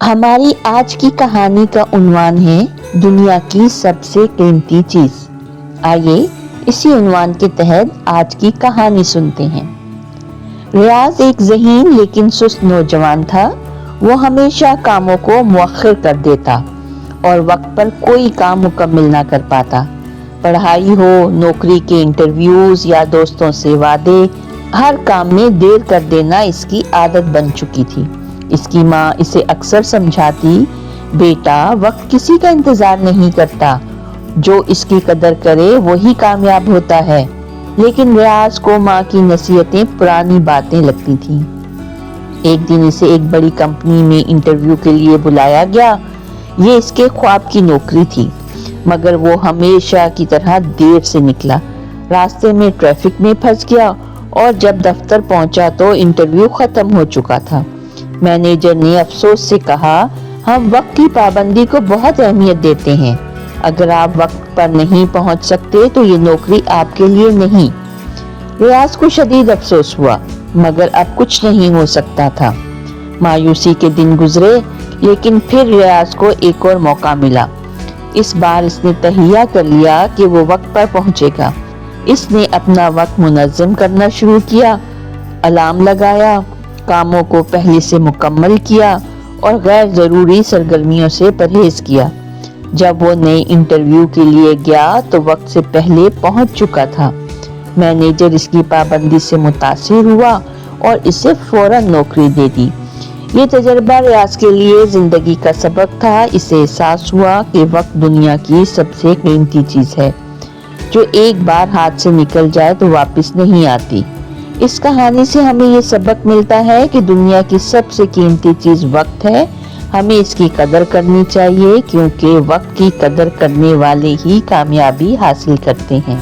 हमारी आज की कहानी का उन्वान है दुनिया की सबसे कीमती चीज। आइए इसी उन्वान के तहत आज की कहानी सुनते हैं। रियाज एक ज़हीन लेकिन सुस्त नौजवान था। वो हमेशा कामों को मुअख्खर कर देता और वक्त पर कोई काम मुकम्मल ना कर पाता। पढ़ाई हो, नौकरी के इंटरव्यूज या दोस्तों से वादे, हर काम में देर कर देना इसकी आदत बन चुकी थी। इसकी माँ इसे अक्सर समझाती, बेटा वक्त किसी का इंतजार नहीं करता, जो इसकी कदर करे वही कामयाब होता है। लेकिन रियाज को माँ की नसीहतें पुरानी बातें लगती थीं। एक दिन इसे एक बड़ी कंपनी में इंटरव्यू के लिए बुलाया गया। ये इसके ख्वाब की नौकरी थी, मगर वो हमेशा की तरह देर से निकला। रास्ते में ट्रैफिक में फंस गया और जब दफ्तर पहुंचा तो इंटरव्यू खत्म हो चुका था। मैनेजर ने अफसोस से कहा, हम वक्त की पाबंदी को बहुत अहमियत देते हैं। अगर आप वक्त पर नहीं पहुंच सकते तो ये नौकरी आपके लिए नहीं। रियाज को शदीद अफसोस हुआ, मगर अब कुछ नहीं हो सकता था। मायूसी के दिन गुजरे, लेकिन फिर रियाज को एक और मौका मिला। इस बार इसने तहिया कर लिया कि वो वक्त पर पहुंचेगा। इसने अपना वक्त मुनज़्ज़म करना शुरू किया, अलार्म लगाया, कामों को पहले से मुकम्मल किया और गैर ज़रूरी सरगर्मियों से परहेज किया। जब वो नए इंटरव्यू के लिए गया तो वक्त से पहले पहुंच चुका था। मैनेजर इसकी पाबंदी से मुतासिर हुआ और इसे फौरन नौकरी दे दी। ये तजर्बा रियाज के लिए जिंदगी का सबक था। इसे एहसास हुआ कि वक्त दुनिया की सबसे कीमती चीज है, जो एक बार हाथ से निकल जाए तो वापस नहीं आती। इस कहानी से हमें ये सबक मिलता है कि दुनिया की सबसे कीमती चीज वक्त है। हमें इसकी कदर करनी चाहिए, क्योंकि वक्त की कदर करने वाले ही कामयाबी हासिल करते हैं।